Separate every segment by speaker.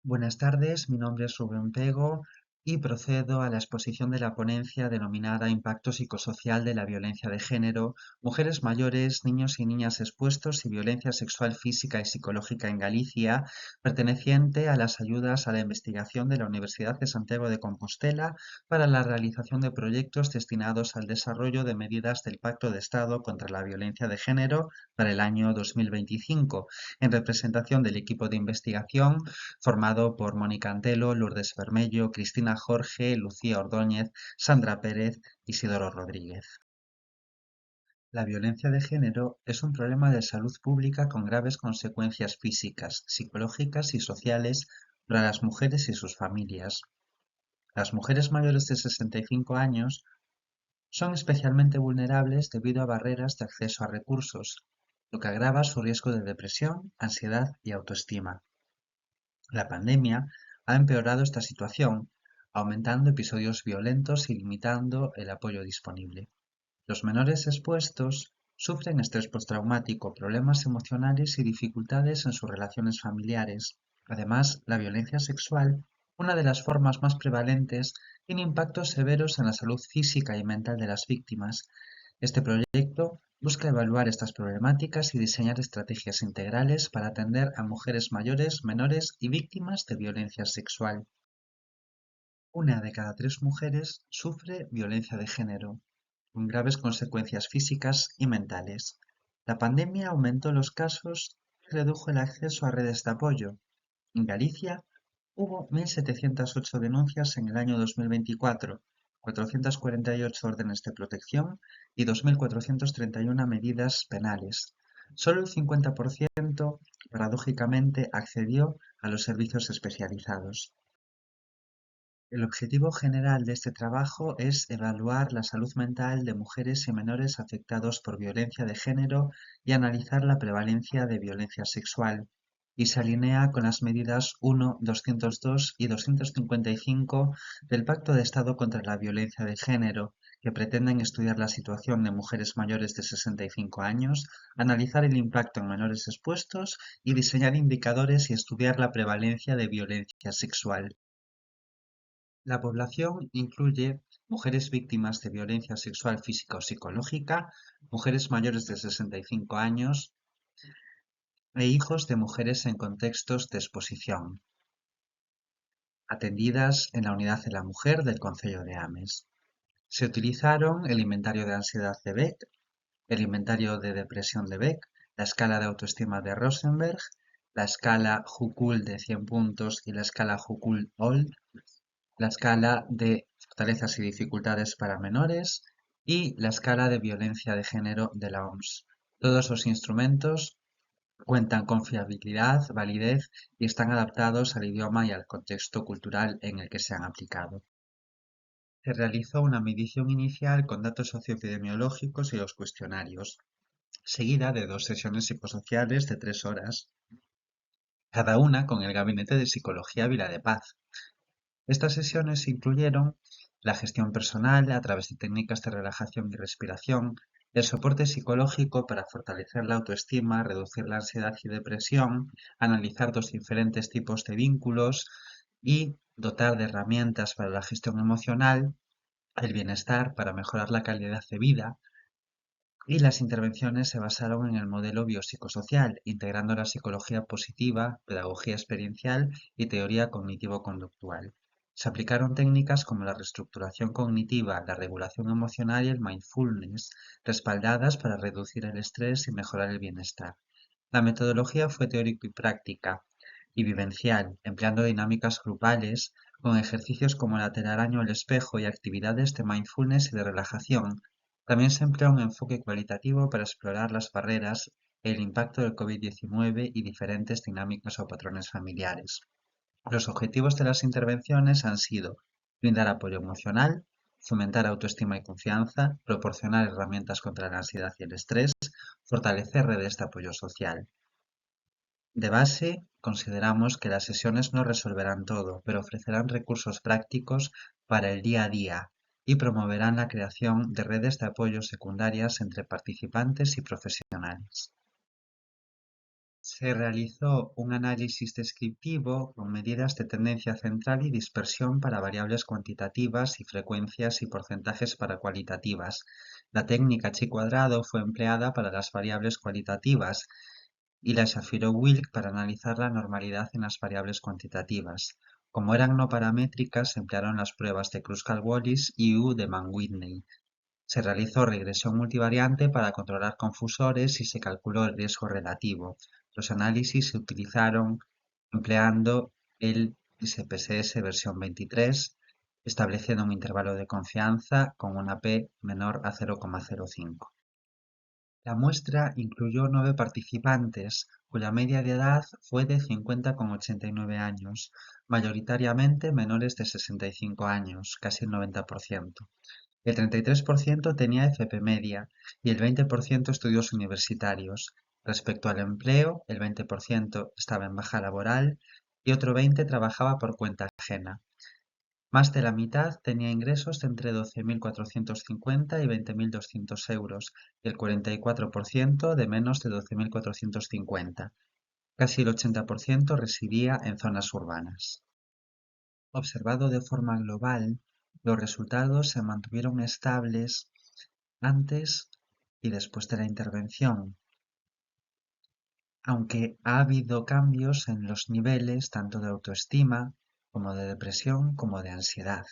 Speaker 1: Buenas tardes, mi nombre es Rubén Pego y procedo a la exposición de la ponencia denominada Impacto psicosocial de la violencia de género, mujeres mayores, niños y niñas expuestos y violencia sexual física y psicológica en Galicia, perteneciente a las ayudas a la investigación de la Universidad de Santiago de Compostela para la realización de proyectos destinados al desarrollo de medidas del Pacto de Estado contra la violencia de género para el año 2025, en representación del equipo de investigación formado por Mónica Antelo, Lourdes Bermello, Cristina Jorge, Lucía Ordóñez, Sandra Pérez y Isidoro Rodríguez. La violencia de género es un problema de salud pública con graves consecuencias físicas, psicológicas y sociales para las mujeres y sus familias. Las mujeres mayores de 65 años son especialmente vulnerables debido a barreras de acceso a recursos, lo que agrava su riesgo de depresión, ansiedad y autoestima. La pandemia ha empeorado esta situación, aumentando episodios violentos y limitando el apoyo disponible. Los menores expuestos sufren estrés postraumático, problemas emocionales y dificultades en sus relaciones familiares. Además, la violencia sexual, una de las formas más prevalentes, tiene impactos severos en la salud física y mental de las víctimas. Este proyecto busca evaluar estas problemáticas y diseñar estrategias integrales para atender a mujeres mayores, menores y víctimas de violencia sexual. Una de cada tres mujeres sufre violencia de género, con graves consecuencias físicas y mentales. La pandemia aumentó los casos y redujo el acceso a redes de apoyo. En Galicia hubo 1.708 denuncias en el año 2024, 448 órdenes de protección y 2.431 medidas penales. Solo el 50%, paradójicamente, accedió a los servicios especializados. El objetivo general de este trabajo es evaluar la salud mental de mujeres y menores afectados por violencia de género y analizar la prevalencia de violencia sexual, y se alinea con las medidas 1, 202 y 255 del Pacto de Estado contra la Violencia de Género, que pretenden estudiar la situación de mujeres mayores de 65 años, analizar el impacto en menores expuestos y diseñar indicadores y estudiar la prevalencia de violencia sexual. La población incluye mujeres víctimas de violencia sexual física o psicológica, mujeres mayores de 65 años e hijos de mujeres en contextos de exposición, atendidas en la Unidad de la Mujer del Concello de Ames. Se utilizaron el inventario de ansiedad de Beck, el inventario de depresión de Beck, la escala de autoestima de Rosenberg, la escala Hukul de 100 puntos y la escala Hukul-Old, la escala de fortalezas y dificultades para menores y la escala de violencia de género de la OMS. Todos los instrumentos cuentan con fiabilidad, validez y están adaptados al idioma y al contexto cultural en el que se han aplicado. Se realizó una medición inicial con datos socioepidemiológicos y los cuestionarios, seguida de 2 sesiones psicosociales de 3 horas, cada una con el Gabinete de Psicología Vila de Paz. Estas sesiones incluyeron la gestión personal a través de técnicas de relajación y respiración, el soporte psicológico para fortalecer la autoestima, reducir la ansiedad y depresión, analizar los diferentes tipos de vínculos y dotar de herramientas para la gestión emocional, el bienestar para mejorar la calidad de vida, y las intervenciones se basaron en el modelo biopsicosocial, integrando la psicología positiva, pedagogía experiencial y teoría cognitivo-conductual. Se aplicaron técnicas como la reestructuración cognitiva, la regulación emocional y el mindfulness, respaldadas para reducir el estrés y mejorar el bienestar. La metodología fue teórico y práctica y vivencial, empleando dinámicas grupales con ejercicios como el telaraño al espejo y actividades de mindfulness y de relajación. También se emplea un enfoque cualitativo para explorar las barreras, el impacto del COVID-19 y diferentes dinámicas o patrones familiares. Los objetivos de las intervenciones han sido brindar apoyo emocional, fomentar autoestima y confianza, proporcionar herramientas contra la ansiedad y el estrés, fortalecer redes de apoyo social. De base, consideramos que las sesiones no resolverán todo, pero ofrecerán recursos prácticos para el día a día y promoverán la creación de redes de apoyo secundarias entre participantes y profesionales. Se realizó un análisis descriptivo con medidas de tendencia central y dispersión para variables cuantitativas y frecuencias y porcentajes para cualitativas. La técnica chi cuadrado fue empleada para las variables cualitativas y la Shapiro-Wilk para analizar la normalidad en las variables cuantitativas. Como eran no paramétricas, se emplearon las pruebas de Kruskal-Wallis y U de Mann-Whitney. Se realizó regresión multivariante para controlar confusores y se calculó el riesgo relativo. Los análisis se utilizaron empleando el SPSS versión 23, estableciendo un intervalo de confianza con una p menor a 0,05. La muestra incluyó 9 participantes, cuya media de edad fue de 50,89 años, mayoritariamente menores de 65 años, casi el 90%. El 33% tenía FP media y el 20% estudios universitarios. Respecto al empleo, el 20% estaba en baja laboral y otro 20% trabajaba por cuenta ajena. Más de la mitad tenía ingresos de entre 12.450 y 20.200 euros y el 44% de menos de 12.450. Casi el 80% residía en zonas urbanas. Observado de forma global, los resultados se mantuvieron estables antes y después de la intervención, aunque ha habido cambios en los niveles tanto de autoestima como de depresión como de ansiedad.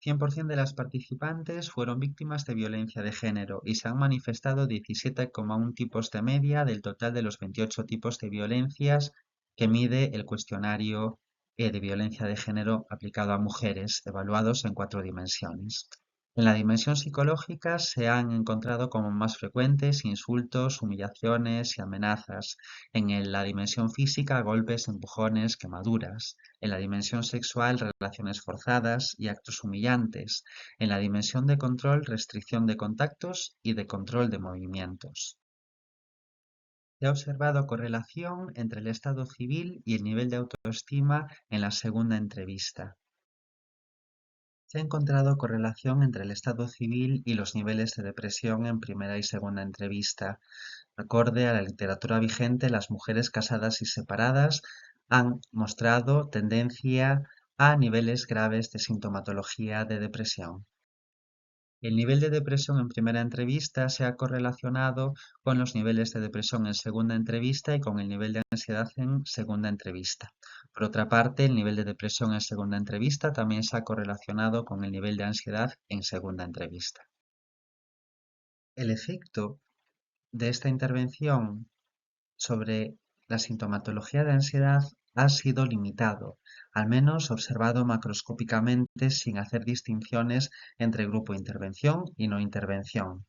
Speaker 1: 100% de las participantes fueron víctimas de violencia de género y se han manifestado 17,1 tipos de media del total de los 28 tipos de violencias que mide el cuestionario de violencia de género aplicado a mujeres, evaluados en 4 dimensiones. En la dimensión psicológica se han encontrado como más frecuentes insultos, humillaciones y amenazas. En la dimensión física, golpes, empujones, quemaduras. En la dimensión sexual, relaciones forzadas y actos humillantes. En la dimensión de control, restricción de contactos y de control de movimientos. Se ha observado correlación entre el estado civil y el nivel de autoestima en la segunda entrevista. Se ha encontrado correlación entre el estado civil y los niveles de depresión en primera y segunda entrevista. Acorde a la literatura vigente, las mujeres casadas y separadas han mostrado tendencia a niveles graves de sintomatología de depresión. El nivel de depresión en primera entrevista se ha correlacionado con los niveles de depresión en segunda entrevista y con el nivel de ansiedad en segunda entrevista. Por otra parte, el nivel de depresión en segunda entrevista también se ha correlacionado con el nivel de ansiedad en segunda entrevista. El efecto de esta intervención sobre la sintomatología de ansiedad ha sido limitado, al menos observado macroscópicamente sin hacer distinciones entre grupo intervención y no intervención.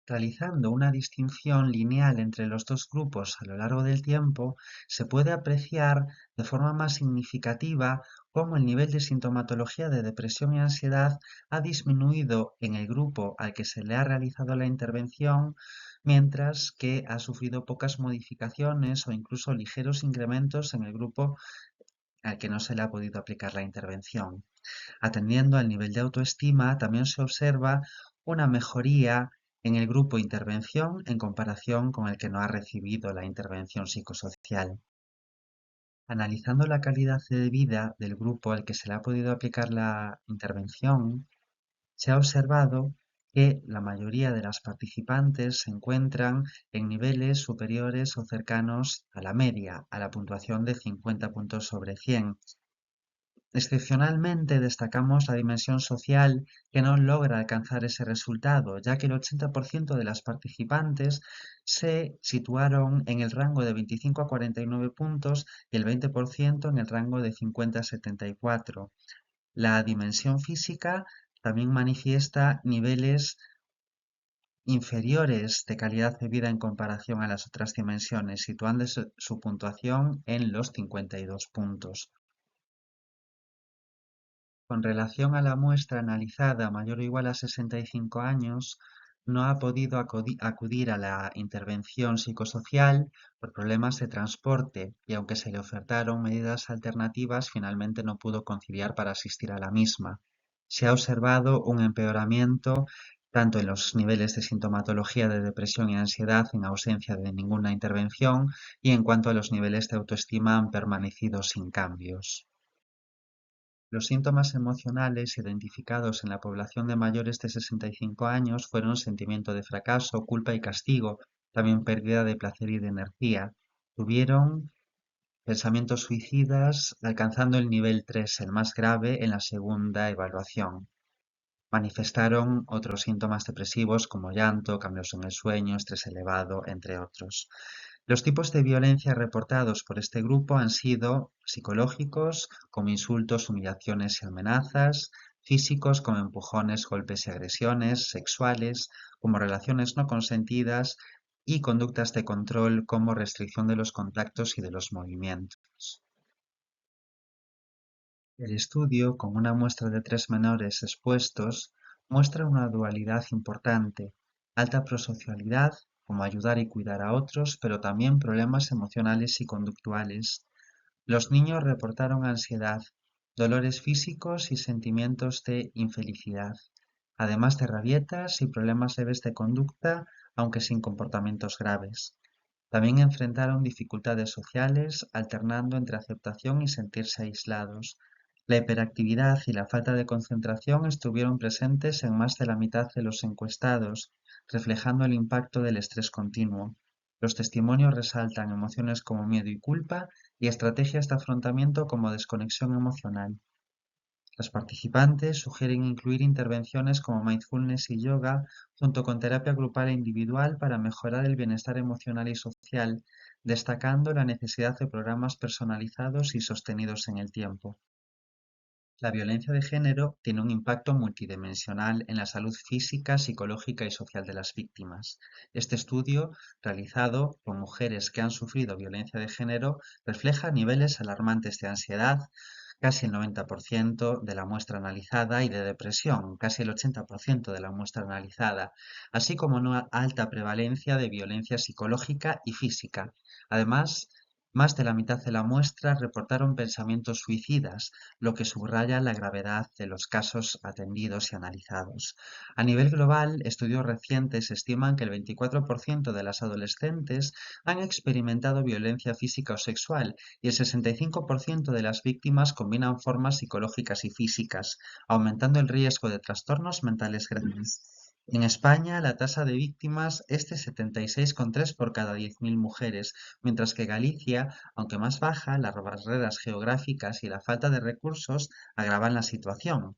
Speaker 1: Realizando una distinción lineal entre los dos grupos a lo largo del tiempo, se puede apreciar de forma más significativa cómo el nivel de sintomatología de depresión y ansiedad ha disminuido en el grupo al que se le ha realizado la intervención, mientras que ha sufrido pocas modificaciones o incluso ligeros incrementos en el grupo al que no se le ha podido aplicar la intervención. Atendiendo al nivel de autoestima, también se observa una mejoría en el grupo intervención en comparación con el que no ha recibido la intervención psicosocial. Analizando la calidad de vida del grupo al que se le ha podido aplicar la intervención, se ha observado que la mayoría de las participantes se encuentran en niveles superiores o cercanos a la media, a la puntuación de 50 puntos sobre 100. Excepcionalmente destacamos la dimensión social, que no logra alcanzar ese resultado, ya que el 80% de las participantes se situaron en el rango de 25 a 49 puntos y el 20% en el rango de 50 a 74. La dimensión física también manifiesta niveles inferiores de calidad de vida en comparación a las otras dimensiones, situando su puntuación en los 52 puntos. Con relación a la muestra analizada mayor o igual a 65 años, no ha podido acudir a la intervención psicosocial por problemas de transporte y aunque se le ofertaron medidas alternativas, finalmente no pudo conciliar para asistir a la misma. Se ha observado un empeoramiento tanto en los niveles de sintomatología de depresión y ansiedad en ausencia de ninguna intervención y en cuanto a los niveles de autoestima han permanecido sin cambios. Los síntomas emocionales identificados en la población de mayores de 65 años fueron sentimiento de fracaso, culpa y castigo, también pérdida de placer y de energía. Tuvieron pensamientos suicidas, alcanzando el nivel 3, el más grave, en la segunda evaluación. Manifestaron otros síntomas depresivos como llanto, cambios en el sueño, estrés elevado, entre otros. Los tipos de violencia reportados por este grupo han sido psicológicos, como insultos, humillaciones y amenazas; físicos, como empujones, golpes y agresiones; sexuales, como relaciones no consentidas; y conductas de control, como restricción de los contactos y de los movimientos. El estudio, con una muestra de 3 menores expuestos, muestra una dualidad importante: alta prosocialidad, como ayudar y cuidar a otros, pero también problemas emocionales y conductuales. Los niños reportaron ansiedad, dolores físicos y sentimientos de infelicidad, además de rabietas y problemas leves de conducta, aunque sin comportamientos graves. También enfrentaron dificultades sociales, alternando entre aceptación y sentirse aislados. La hiperactividad y la falta de concentración estuvieron presentes en más de la mitad de los encuestados, reflejando el impacto del estrés continuo. Los testimonios resaltan emociones como miedo y culpa y estrategias de afrontamiento como desconexión emocional. Los participantes sugieren incluir intervenciones como mindfulness y yoga junto con terapia grupal e individual para mejorar el bienestar emocional y social, destacando la necesidad de programas personalizados y sostenidos en el tiempo. La violencia de género tiene un impacto multidimensional en la salud física, psicológica y social de las víctimas. Este estudio, realizado con mujeres que han sufrido violencia de género, refleja niveles alarmantes de ansiedad, casi el 90% de la muestra analizada, y de depresión, casi el 80% de la muestra analizada, así como una alta prevalencia de violencia psicológica y física. Además, más de la mitad de la muestra reportaron pensamientos suicidas, lo que subraya la gravedad de los casos atendidos y analizados. A nivel global, estudios recientes estiman que el 24% de las adolescentes han experimentado violencia física o sexual y el 65% de las víctimas combinan formas psicológicas y físicas, aumentando el riesgo de trastornos mentales graves. En España, la tasa de víctimas es de 76,3 por cada 10.000 mujeres, mientras que Galicia, aunque más baja, las barreras geográficas y la falta de recursos agravan la situación.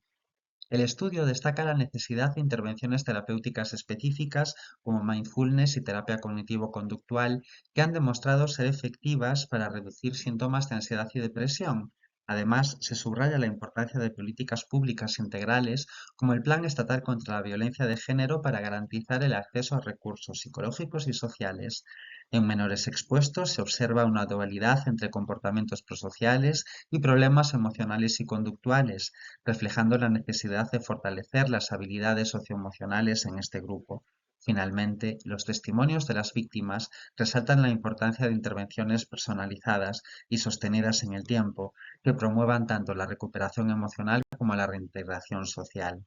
Speaker 1: El estudio destaca la necesidad de intervenciones terapéuticas específicas como mindfulness y terapia cognitivo-conductual, que han demostrado ser efectivas para reducir síntomas de ansiedad y depresión. Además, se subraya la importancia de políticas públicas integrales como el Plan Estatal contra la Violencia de Género para garantizar el acceso a recursos psicológicos y sociales. En menores expuestos se observa una dualidad entre comportamientos prosociales y problemas emocionales y conductuales, reflejando la necesidad de fortalecer las habilidades socioemocionales en este grupo. Finalmente, los testimonios de las víctimas resaltan la importancia de intervenciones personalizadas y sostenidas en el tiempo, que promuevan tanto la recuperación emocional como la reintegración social.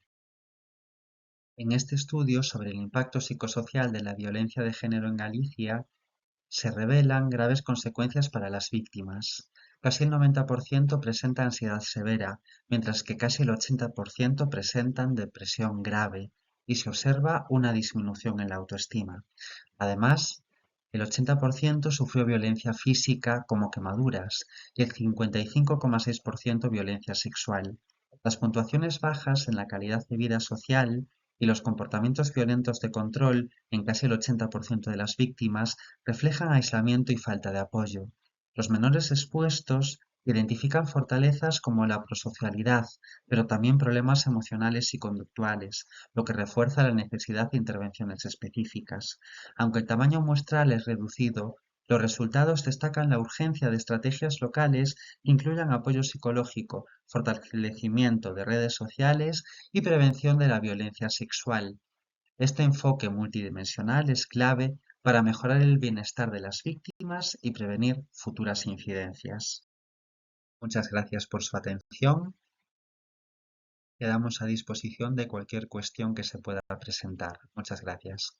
Speaker 1: En este estudio sobre el impacto psicosocial de la violencia de género en Galicia, se revelan graves consecuencias para las víctimas. Casi el 90% presenta ansiedad severa, mientras que casi el 80% presentan depresión grave, y se observa una disminución en la autoestima. Además, el 80% sufrió violencia física como quemaduras y el 55,6% violencia sexual. Las puntuaciones bajas en la calidad de vida social y los comportamientos violentos de control en casi el 80% de las víctimas reflejan aislamiento y falta de apoyo. Los menores expuestos identifican fortalezas como la prosocialidad, pero también problemas emocionales y conductuales, lo que refuerza la necesidad de intervenciones específicas. Aunque el tamaño muestral es reducido, los resultados destacan la urgencia de estrategias locales que incluyan apoyo psicológico, fortalecimiento de redes sociales y prevención de la violencia sexual. Este enfoque multidimensional es clave para mejorar el bienestar de las víctimas y prevenir futuras incidencias. Muchas gracias por su atención. quedamos a disposición de cualquier cuestión que se pueda presentar. Muchas gracias.